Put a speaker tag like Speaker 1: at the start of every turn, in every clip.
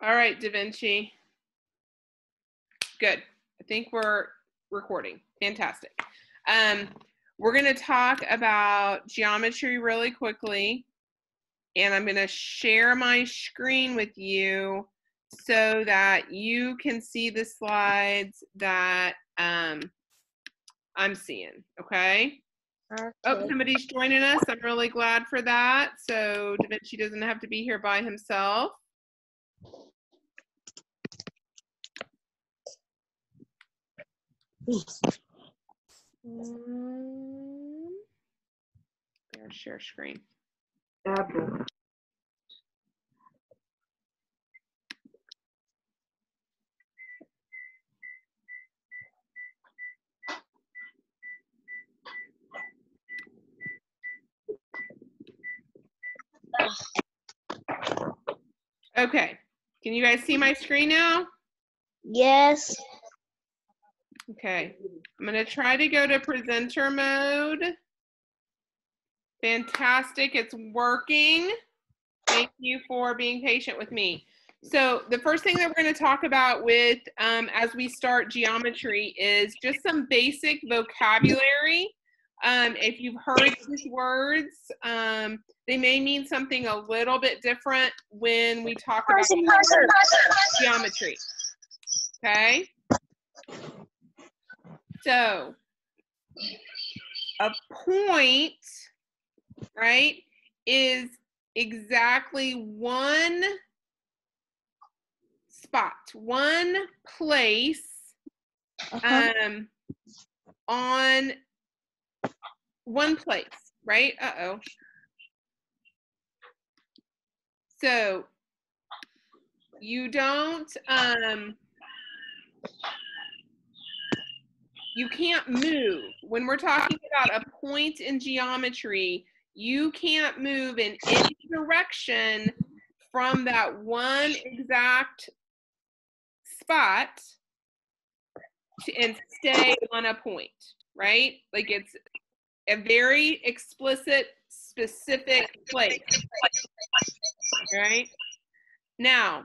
Speaker 1: All right, DaVinci. Good. I think we're recording. Fantastic. We're going to talk about geometry really quickly, and I'm going to share my screen with you so that you can see the slides that I'm seeing, okay? Oh, somebody's joining us. I'm really glad for that. So DaVinci doesn't have to be here by himself. There's share screen. Okay, can you guys see my screen now?
Speaker 2: Yes.
Speaker 1: Okay, I'm gonna try to go to presenter mode. Fantastic, it's working. Thank you for being patient with me. So the first thing that we're going to talk about with as we start geometry is just some basic vocabulary. If you've heard these words, they may mean something a little bit different when we talk about geometry. Okay? So a point, right, is exactly one spot, one place on one place, right? Uh-oh. So you don't, you can't move. When we're talking about a point in geometry, you can't move in any direction from that one exact spot and stay on a point, right? Like it's a very explicit, specific place, right? Now,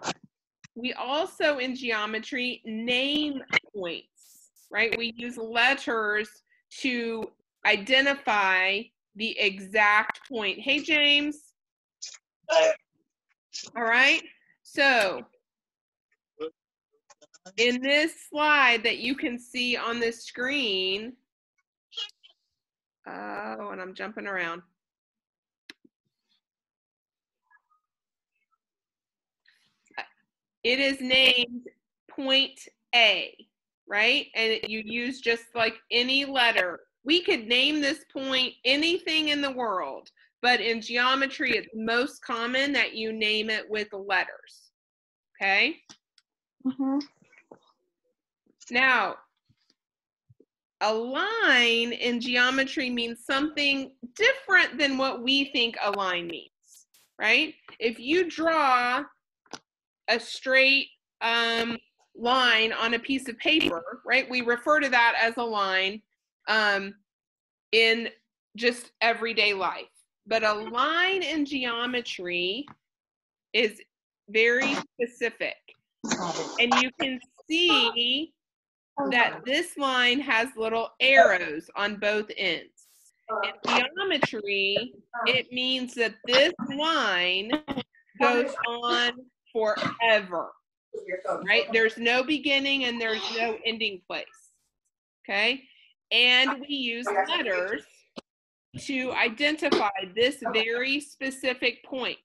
Speaker 1: we also in geometry name points, right? We use letters to identify the exact point. Hey, James. All right. So in this slide that you can see on the screen, oh, and I'm jumping around. It is named point A, right? And you use just like any letter. We could name this point anything in the world, but in geometry, it's most common that you name it with letters, okay? Now, a line in geometry means something different than what we think a line means, right? If you draw a straight line on a piece of paper, right? We refer to that as a line in just everyday life. But a line in geometry is very specific. And you can see that this line has little arrows on both ends. In geometry, it means that this line goes on forever, right? There's no beginning and there's no ending place, okay? And we use letters to identify this very specific point,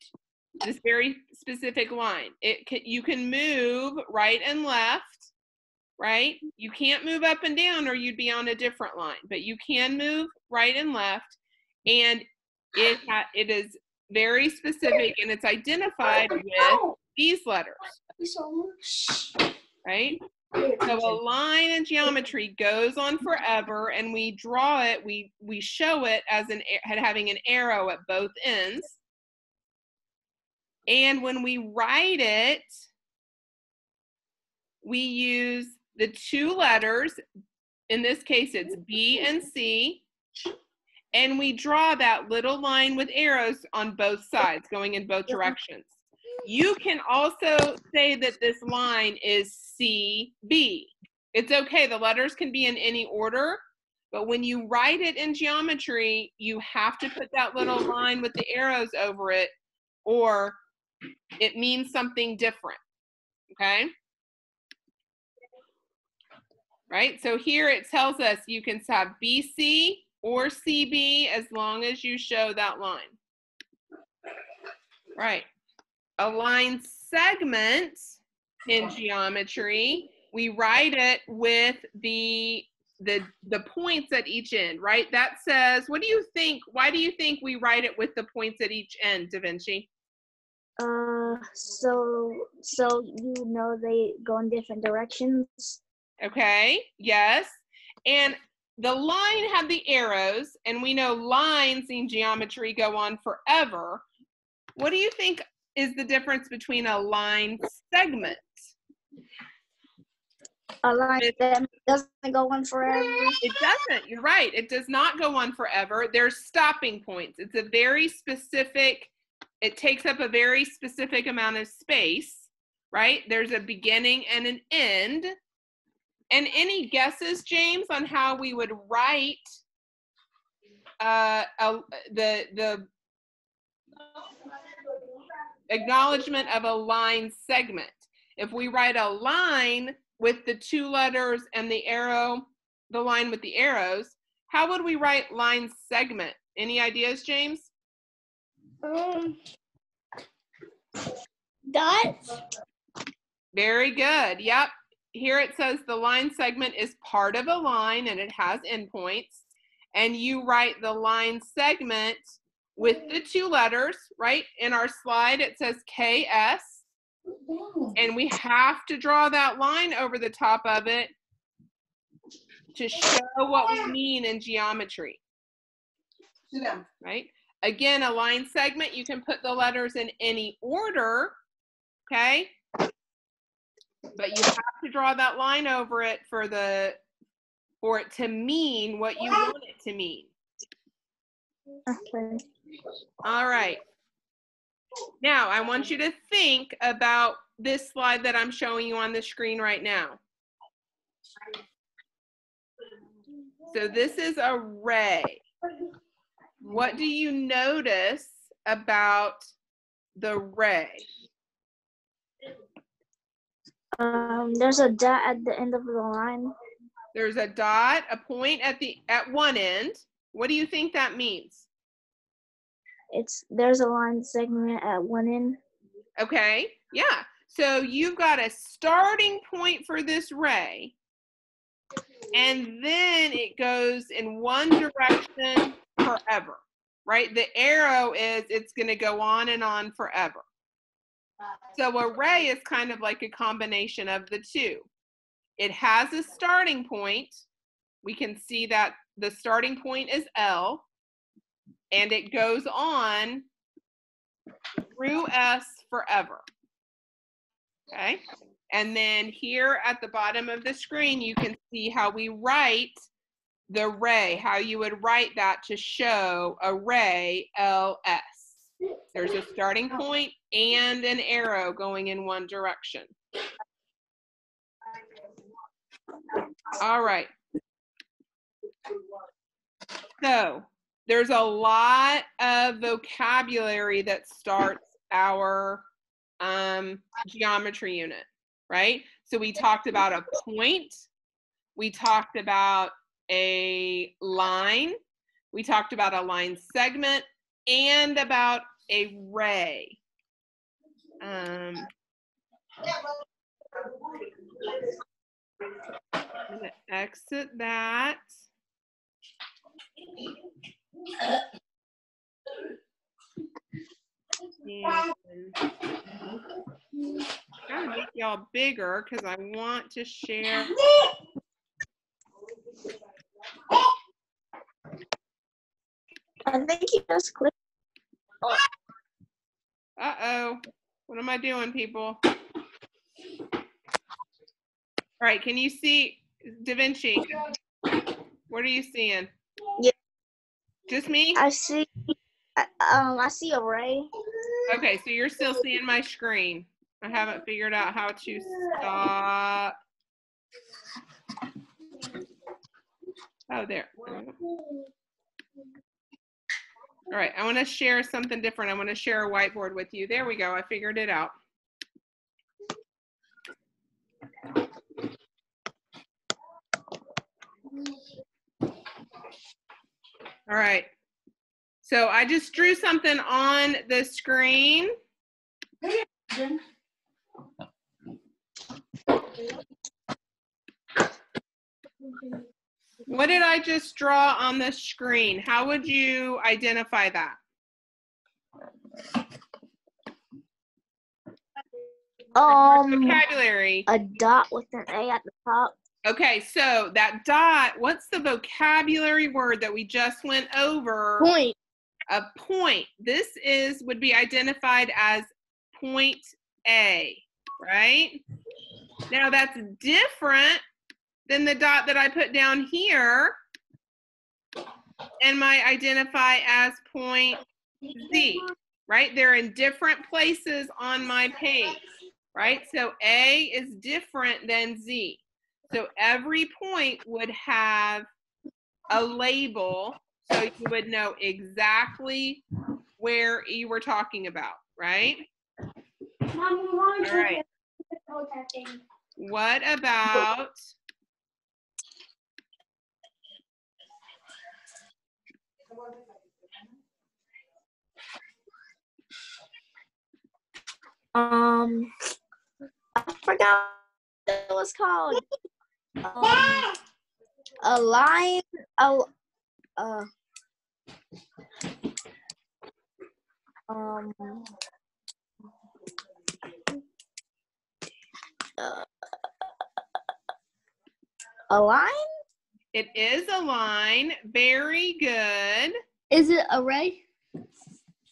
Speaker 1: this very specific line. You can move right and left, right? You can't move up and down or you'd be on a different line, but you can move right and left, and it is very specific and it's identified with these letters, right? So a line in geometry goes on forever, and we draw it, we show it as having an arrow at both ends. And when we write it, we use the two letters, in this case it's B and C, and we draw that little line with arrows on both sides going in both directions. You can also say that this line is CB. It's okay, the letters can be in any order, but when you write it in geometry, you have to put that little line with the arrows over it, or it means something different, okay? Right, so here it tells us you can have BC or CB as long as you show that line. Right, a line segment in geometry, we write it with the points at each end, right? That says, what do you think, why do you think we write it with the points at each end, DaVinci?
Speaker 2: So you know they go in different directions.
Speaker 1: Okay, yes. And the line had the arrows, and we know lines in geometry go on forever. What do you think is the difference between a line segment?
Speaker 2: A line that doesn't go on forever.
Speaker 1: It doesn't, you're right. It does not go on forever. There's stopping points. It's a very specific, it takes up a very specific amount of space, right? There's a beginning and an end. And any guesses, James, on how we would write the acknowledgement of a line segment? If we write a line with the two letters and the arrow, the line with the arrows, how would we write line segment? Any ideas, James?
Speaker 2: Dots.
Speaker 1: Very good. Yep. Here it says the line segment is part of a line and it has endpoints. And you write the line segment with the two letters, right? In our slide, it says KS. And we have to draw that line over the top of it to show what we mean in geometry. Right? Again, a line segment, you can put the letters in any order, okay? But you have to draw that line over it for it to mean what you want it to mean.
Speaker 2: Okay.
Speaker 1: All right. Now, I want you to think about this slide that I'm showing you on the screen right now. So this is a ray. What do you notice about the ray?
Speaker 2: There's a dot at the end of the line.
Speaker 1: There's a dot, a point at one end. What do you think that means?
Speaker 2: There's a line segment at one end.
Speaker 1: Okay, yeah. So you've got a starting point for this ray, and then it goes in one direction forever, right? The arrow is it's going to go on and on forever. So a ray is kind of like a combination of the two. It has a starting point. We can see that the starting point is L, and it goes on through S forever. Okay, and then here at the bottom of the screen, you can see how we write the ray, how you would write that to show a ray LS. There's a starting point and an arrow going in one direction. All right. So there's a lot of vocabulary that starts our geometry unit, right? So we talked about a point, we talked about a line, we talked about a line segment, and about a ray. I'm gonna exit that. And I'm trying to make y'all bigger because I want to share.
Speaker 2: I think you just clicked.
Speaker 1: Uh-oh. What am I doing, people? All right, can you see DaVinci? What are you seeing?
Speaker 2: Yeah.
Speaker 1: Just me?
Speaker 2: I see a ray.
Speaker 1: Okay, so you're still seeing my screen. I haven't figured out how to stop. Oh, there. All right, I want to share something different. I want to share a whiteboard with you. There we go. I figured it out. All right. So I just drew something on the screen. What did I just draw on the screen? How would you identify that? Vocabulary.
Speaker 2: A dot with an A at the top.
Speaker 1: Okay, so that dot, what's the vocabulary word that we just went over?
Speaker 2: Point.
Speaker 1: A point. This would be identified as point A, right? Now that's different than the dot that I put down here and might identify as point Z, right? They're in different places on my page, right? So A is different than Z. So every point would have a label so you would know exactly where you were talking about, right? All right. What about
Speaker 2: I forgot what it was called. A line. A line?
Speaker 1: it is a line. Very good.
Speaker 2: Is it array?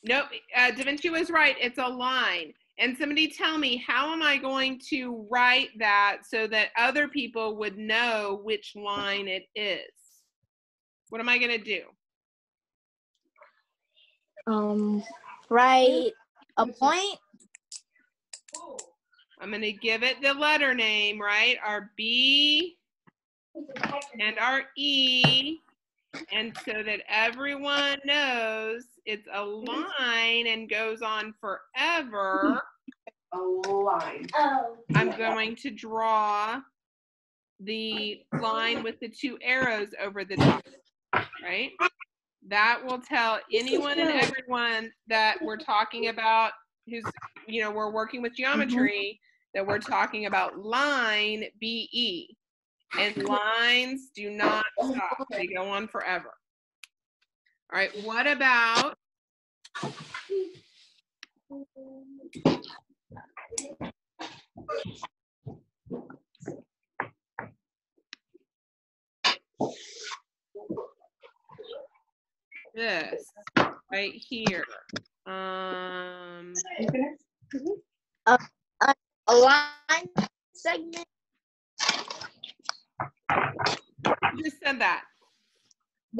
Speaker 1: Nope, DaVinci was right. It's a line. And somebody tell me, how am I going to write that so that other people would know which line it is? What am I going to do?
Speaker 2: Write a point.
Speaker 1: I'm going to give it the letter name, right? Our B and our E. And so that everyone knows it's a line and goes on forever.
Speaker 3: A line.
Speaker 2: Oh.
Speaker 1: I'm going to draw the line with the two arrows over the top, right? That will tell anyone and everyone that we're talking about who's, we're working with geometry, that we're talking about line BE. And lines do not stop. They go on forever. All right, what about this right here?
Speaker 2: A line segment.
Speaker 1: Who just said that?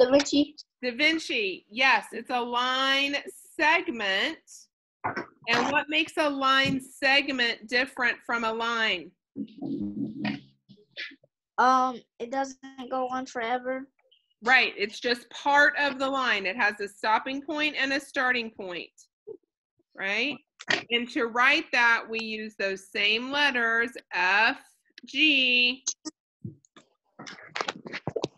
Speaker 2: DaVinci.
Speaker 1: DaVinci, yes, it's a line segment. And what makes a line segment different from a line?
Speaker 2: It doesn't go on forever.
Speaker 1: Right, it's just part of the line. It has a stopping point and a starting point, right? And to write that, we use those same letters, F, G,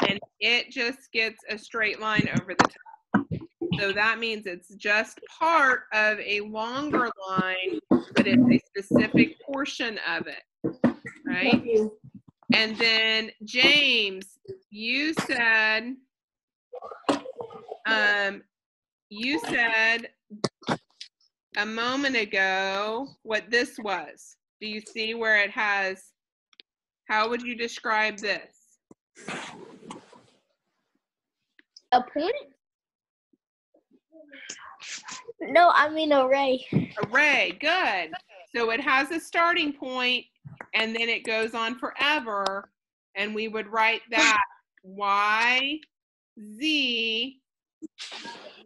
Speaker 1: and it just gets a straight line over the top. So that means it's just part of a longer line, but it's a specific portion of it, right? And then James, you said a moment ago what this was. Do you see where it has, how would you describe this?
Speaker 2: A point? No, I mean array.
Speaker 1: Array, good. So it has a starting point and then it goes on forever, and we would write that Y, Z,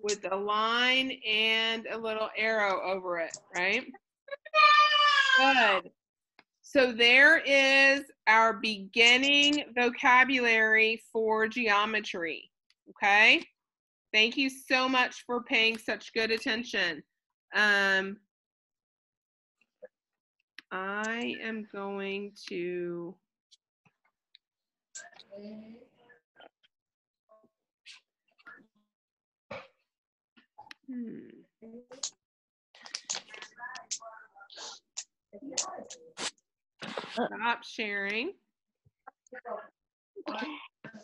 Speaker 1: with a line and a little arrow over it, right? Good. So there is our beginning vocabulary for geometry, okay? Thank you so much for paying such good attention. I am going to stop sharing.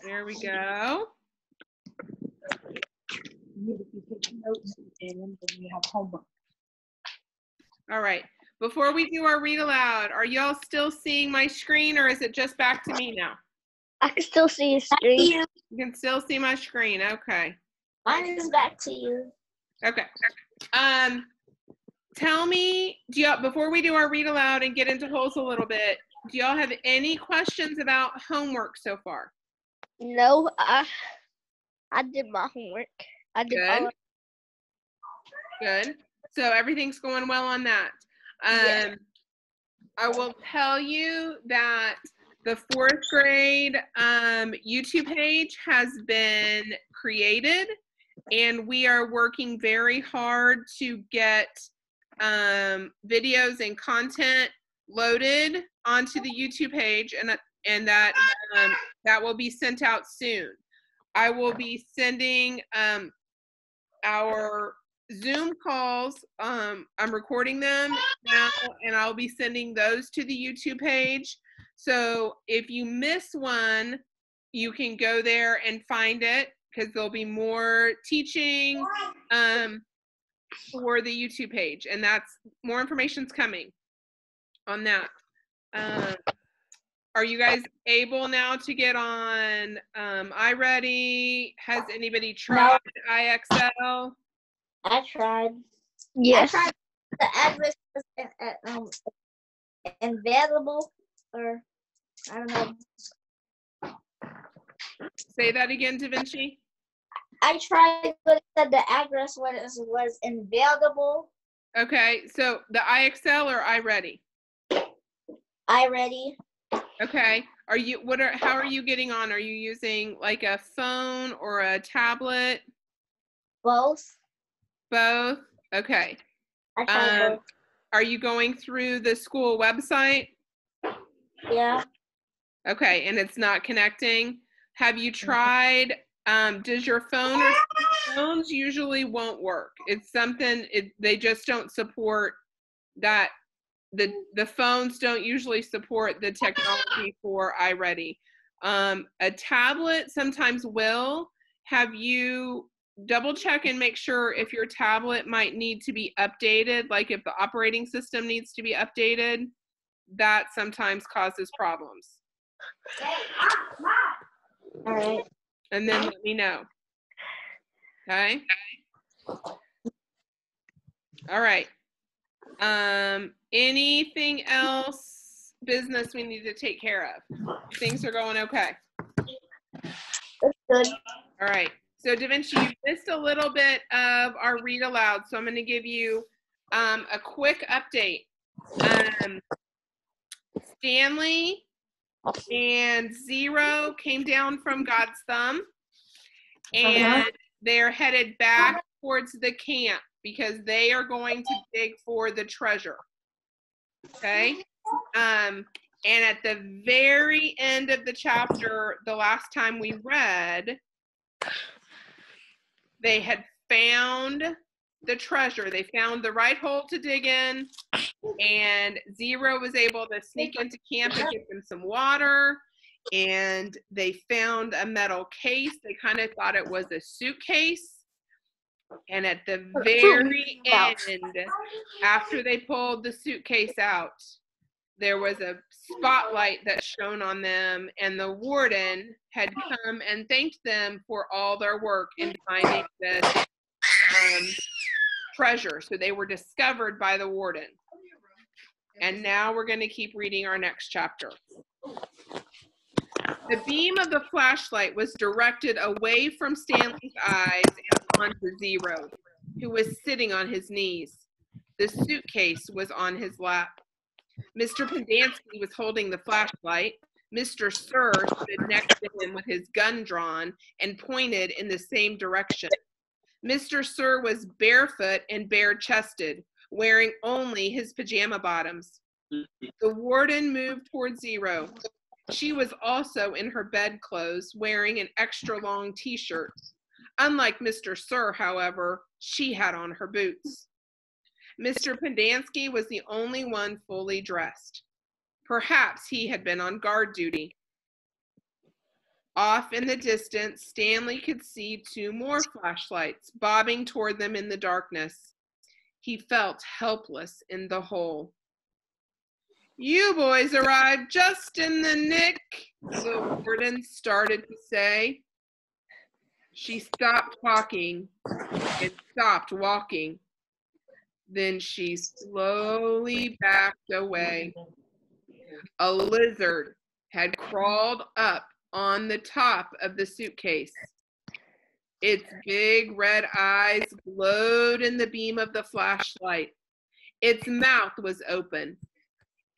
Speaker 1: There we go. All right. Before we do our read aloud, are y'all still seeing my screen or is it just back to me now?
Speaker 2: I can still see your screen.
Speaker 1: You can still see my screen. Okay.
Speaker 2: Mine is back to you.
Speaker 1: Okay. Tell me, before we do our read aloud and get into holes a little bit, do y'all have any questions about homework so far?
Speaker 2: No, I did my homework. I did all.
Speaker 1: Good. So everything's going well on that.
Speaker 2: Yes.
Speaker 1: I will tell you that the 4th grade YouTube page has been created, and we are working very hard to get videos and content loaded onto the YouTube page, and that will be sent out soon. I will be sending our Zoom calls. I'm recording them now, and I'll be sending those to the YouTube page. So if you miss one, you can go there and find it, because there'll be more teaching for the YouTube page, and that's more information's coming on that. Are you guys able now to get on iReady? Has anybody tried IXL?
Speaker 2: I tried. Yes. I tried. The address was available, or I don't know.
Speaker 1: Say that again, DaVinci.
Speaker 2: I tried, but it said the address was available.
Speaker 1: Okay, so the IXL or iReady?
Speaker 2: iReady.
Speaker 1: Okay. How are you getting on? Are you using like a phone or a tablet?
Speaker 2: Both.
Speaker 1: Both? Okay.
Speaker 2: I tried both.
Speaker 1: Are you going through the school website?
Speaker 2: Yeah.
Speaker 1: Okay, and it's not connecting. Have you tried, does your phone, or phones usually won't work. It's something, they just don't support that. The phones don't usually support the technology for iReady. A tablet sometimes will. Have you double check and make sure if your tablet might need to be updated, like if the operating system needs to be updated? That sometimes causes problems.
Speaker 2: All right.
Speaker 1: And then let me know. Okay. All right. Anything else business we need to take care of? Things are going okay.
Speaker 2: That's good.
Speaker 1: All right. So DaVinci, you missed a little bit of our read aloud, so I'm going to give you a quick update. Stanley and Zero came down from God's thumb, and they're headed back towards the camp because they are going to dig for the treasure. Okay. And at the very end of the chapter, the last time we read, they had found the treasure. They found the right hole to dig in, and Zero was able to sneak into camp and get them some water, and they found a metal case. They kind of thought it was a suitcase. And at the very end, after they pulled the suitcase out, there was a spotlight that shone on them, and the warden had come and thanked them for all their work in finding this treasure. So they were discovered by the warden. And now we're going to keep reading our next chapter. The beam of the flashlight was directed away from Stanley's eyes and onto Zero, who was sitting on his knees. The suitcase was on his lap. Mr. Pendanski was holding the flashlight. Mr. Sir stood next to him with his gun drawn and pointed in the same direction. Mr. Sir was barefoot and bare-chested, wearing only his pajama bottoms. The warden moved toward Zero. She was also in her bedclothes, wearing an extra-long t-shirt. Unlike Mr. Sir, however, she had on her boots. Mr. Pendanski was the only one fully dressed. Perhaps he had been on guard duty. Off in the distance, Stanley could see 2 more flashlights bobbing toward them in the darkness. He felt helpless in the hole. "You boys arrived just in the nick," the warden started to say. She stopped talking and stopped walking. Then she slowly backed away. A lizard had crawled up on the top of the suitcase. Its big red eyes glowed in the beam of the flashlight. Its mouth was open,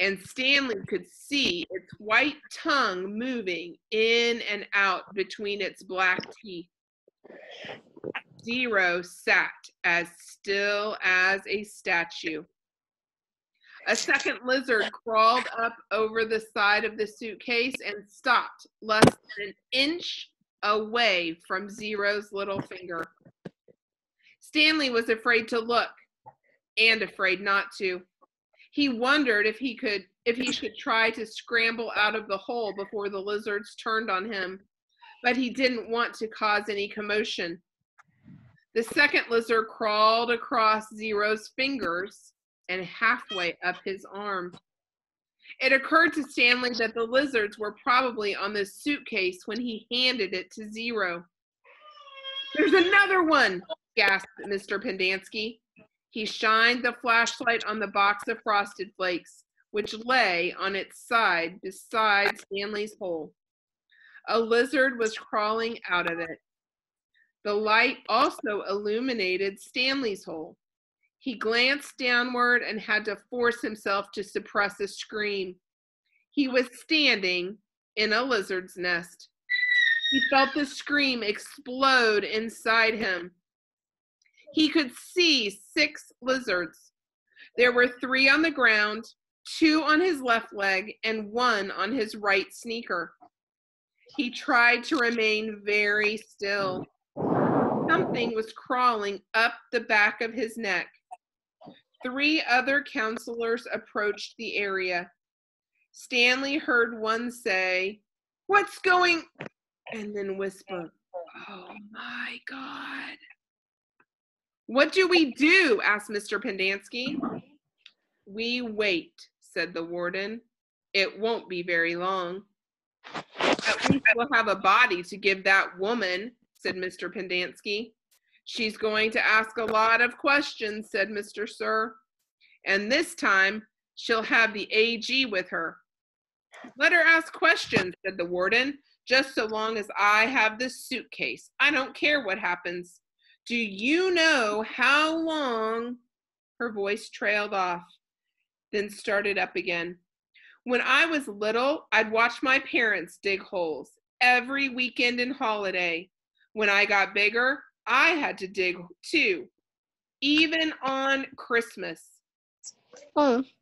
Speaker 1: and Stanley could see its white tongue moving in and out between its black teeth. Zero sat as still as a statue. A second lizard crawled up over the side of the suitcase and stopped less than an inch away from Zero's little finger. Stanley was afraid to look and afraid not to. He wondered if he should try to scramble out of the hole before the lizards turned on him, but he didn't want to cause any commotion. The second lizard crawled across Zero's fingers and halfway up his arm. It occurred to Stanley that the lizards were probably on the suitcase when he handed it to Zero. "There's another one," gasped Mr. Pendanski. He shined the flashlight on the box of Frosted Flakes, which lay on its side beside Stanley's hole. A lizard was crawling out of it. The light also illuminated Stanley's hole. He glanced downward and had to force himself to suppress a scream. He was standing in a lizard's nest. He felt the scream explode inside him. He could see 6 lizards. There were 3 on the ground, 2 on his left leg, and 1 on his right sneaker. He tried to remain very still. Something was crawling up the back of his neck. 3 other counselors approached the area. Stanley heard one say, "What's going?" and then whisper, "Oh my God." "What do we do?" asked Mr. Pendanski. "We wait," said the warden. "It won't be very long." "At least we'll have a body to give that woman," said Mr. Pendanski. "She's going to ask a lot of questions," said Mr. Sir. "And this time, she'll have the AG with her." "Let her ask questions," said the warden, "just so long as I have this suitcase. I don't care what happens. Do you know how long—" Her voice trailed off, then started up again. "When I was little, I'd watch my parents dig holes every weekend and holiday. When I got bigger, I had to dig too, even on Christmas."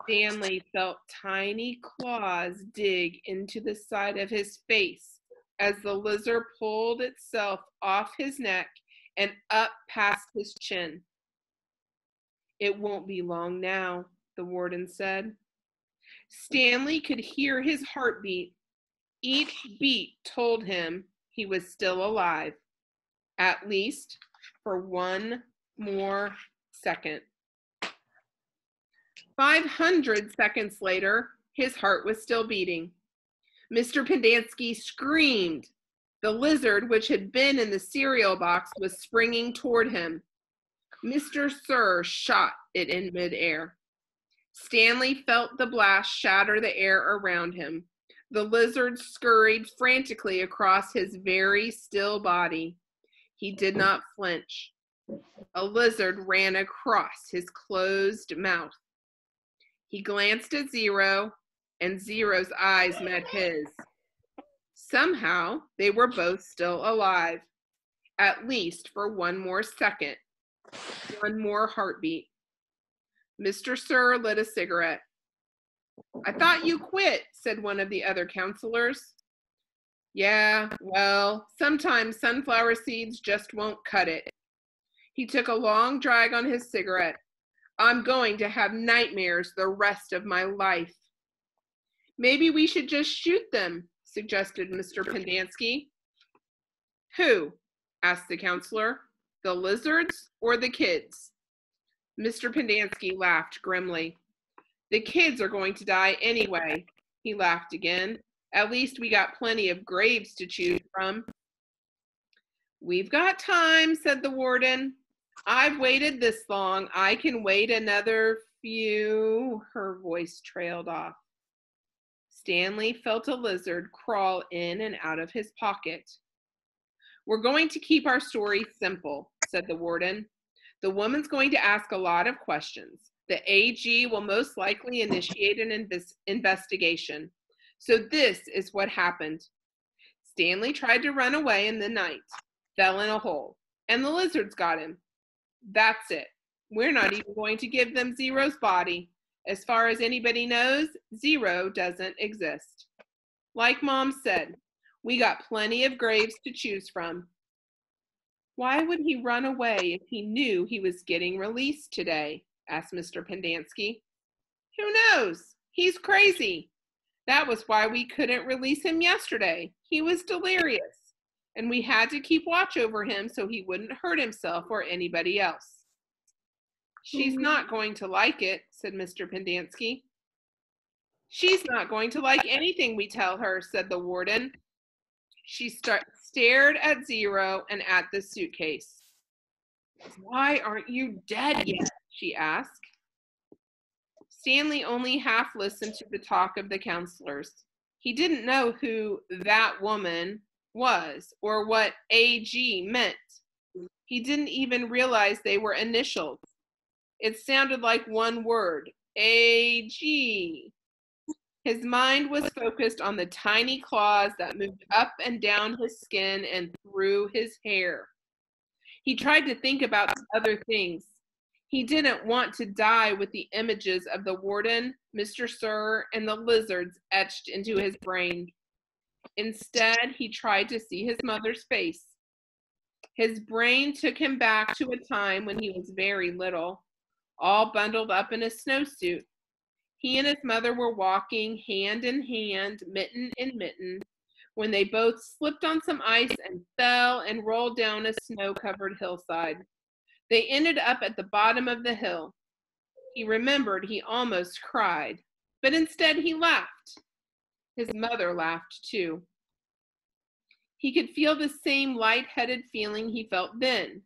Speaker 1: Stanley felt tiny claws dig into the side of his face as the lizard pulled itself off his neck and up past his chin. "It won't be long now," the warden said. Stanley could hear his heartbeat. Each beat told him he was still alive, at least for 1 more second. 500 seconds later, his heart was still beating. Mr. Pendanski screamed. The lizard, which had been in the cereal box, was springing toward him. Mr. Sir shot it in midair. Stanley felt the blast shatter the air around him. The lizard scurried frantically across his very still body. He did not flinch. A lizard ran across his closed mouth. He glanced at Zero, and Zero's eyes met his. Somehow, they were both still alive, at least for one more second, one more heartbeat. Mr. Sir lit a cigarette. "I thought you quit," said one of the other counselors. "Yeah, well, sometimes sunflower seeds just won't cut it." He took a long drag on his cigarette. "I'm going to have nightmares the rest of my life." "Maybe we should just shoot them," suggested Mr. Pendanski. "Who?" asked the counselor. "The lizards or the kids?" Mr. Pendanski laughed grimly. "The kids are going to die anyway." He laughed again. "At least we got plenty of graves to choose from." "We've got time," said the warden. "I've waited this long. I can wait another few." Her voice trailed off. Stanley felt a lizard crawl in and out of his pocket. "We're going to keep our story simple," said the warden. "The woman's going to ask a lot of questions. The AG will most likely initiate an investigation. So this is what happened. Stanley tried to run away in the night, fell in a hole, and the lizards got him. That's it. We're not even going to give them Zero's body. As far as anybody knows, Zero doesn't exist. Like Mom said, we got plenty of graves to choose from." "Why would he run away if he knew he was getting released today?" asked Mr. Pendanski. "Who knows? He's crazy. That was why we couldn't release him yesterday. He was delirious, and we had to keep watch over him so he wouldn't hurt himself or anybody else." "She's not going to like it," said Mr. Pendanski. "She's not going to like anything we tell her," said the warden. She stared at Zero and at the suitcase. "Why aren't you dead yet?" she asked. Stanley only half listened to the talk of the counselors. He didn't know who "that woman" was or what AG meant. He didn't even realize they were initials. It sounded like one word, AG. His mind was focused on the tiny claws that moved up and down his skin and through his hair. He tried to think about other things. He didn't want to die with the images of the warden, Mr. Sir, and the lizards etched into his brain. Instead, he tried to see his mother's face. His brain took him back to a time when he was very little, all bundled up in a snowsuit. He and his mother were walking hand in hand, mitten in mitten, when they both slipped on some ice and fell and rolled down a snow-covered hillside. They ended up at the bottom of the hill. He remembered he almost cried, but instead he laughed. His mother laughed too. He could feel the same lightheaded feeling he felt then,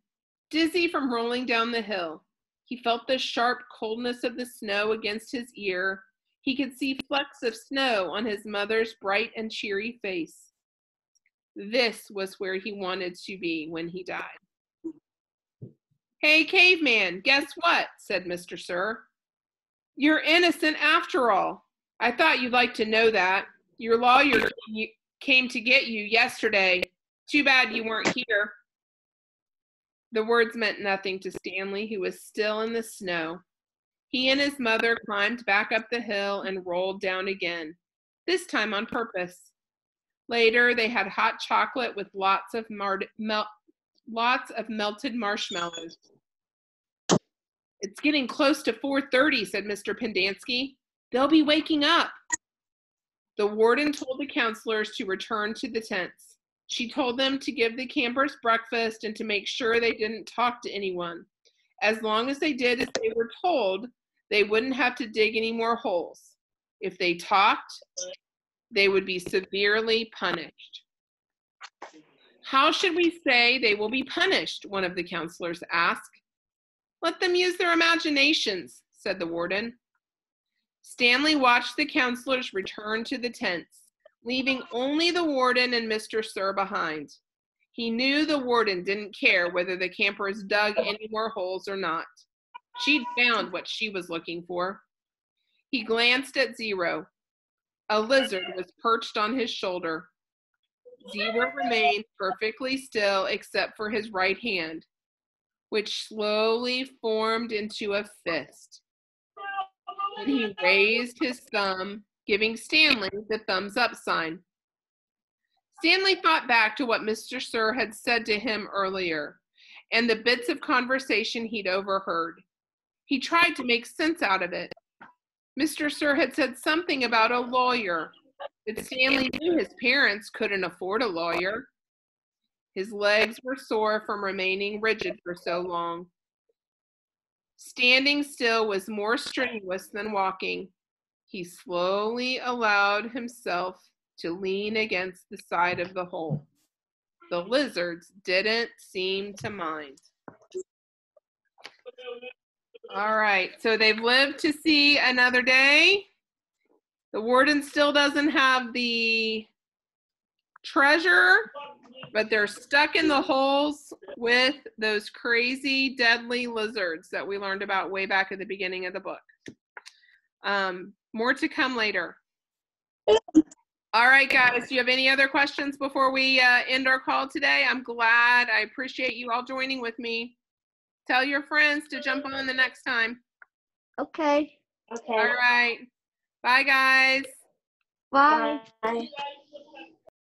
Speaker 1: dizzy from rolling down the hill. He felt the sharp coldness of the snow against his ear. He could see flecks of snow on his mother's bright and cheery face. This was where he wanted to be when he died. "Hey, caveman, guess what?" said Mr. Sir. "You're innocent after all. I thought you'd like to know that. Your lawyer came to get you yesterday. Too bad you weren't here." The words meant nothing to Stanley, who was still in the snow. He and his mother climbed back up the hill and rolled down again, this time on purpose. Later, they had hot chocolate with lots of melted marshmallows. "It's getting close to 4:30, said Mr. Pendanski. "They'll be waking up." The warden told the counselors to return to the tents. She told them to give the campers breakfast and to make sure they didn't talk to anyone. As long as they did as they were told, they wouldn't have to dig any more holes. If they talked, they would be severely punished. "How should we say they will be punished?" one of the counselors asked. "Let them use their imaginations," said the warden. Stanley watched the counselors return to the tents. leaving only the warden and Mr. Sir behind. He knew the warden didn't care whether the campers dug any more holes or not. She'd found what she was looking for. He glanced at Zero. A lizard was perched on his shoulder. Zero remained perfectly still except for his right hand, which slowly formed into a fist. Then he raised his thumb, giving Stanley the thumbs up sign. Stanley thought back to what Mr. Sir had said to him earlier and the bits of conversation he'd overheard. He tried to make sense out of it. Mr. Sir had said something about a lawyer, but Stanley knew his parents couldn't afford a lawyer. His legs were sore from remaining rigid for so long. Standing still was more strenuous than walking. He slowly allowed himself to lean against the side of the hole. The lizards didn't seem to mind. All right, so they've lived to see another day. The warden still doesn't have the treasure, but they're stuck in the holes with those crazy, deadly lizards that we learned about way back at the beginning of the book. More to come later. All right, guys, do you have any other questions before we end our call today? I'm glad. I appreciate you all joining with me. Tell your friends to jump on the next time.
Speaker 2: Okay.
Speaker 3: Okay.
Speaker 1: All right. Bye, guys.
Speaker 2: Bye.
Speaker 3: Bye.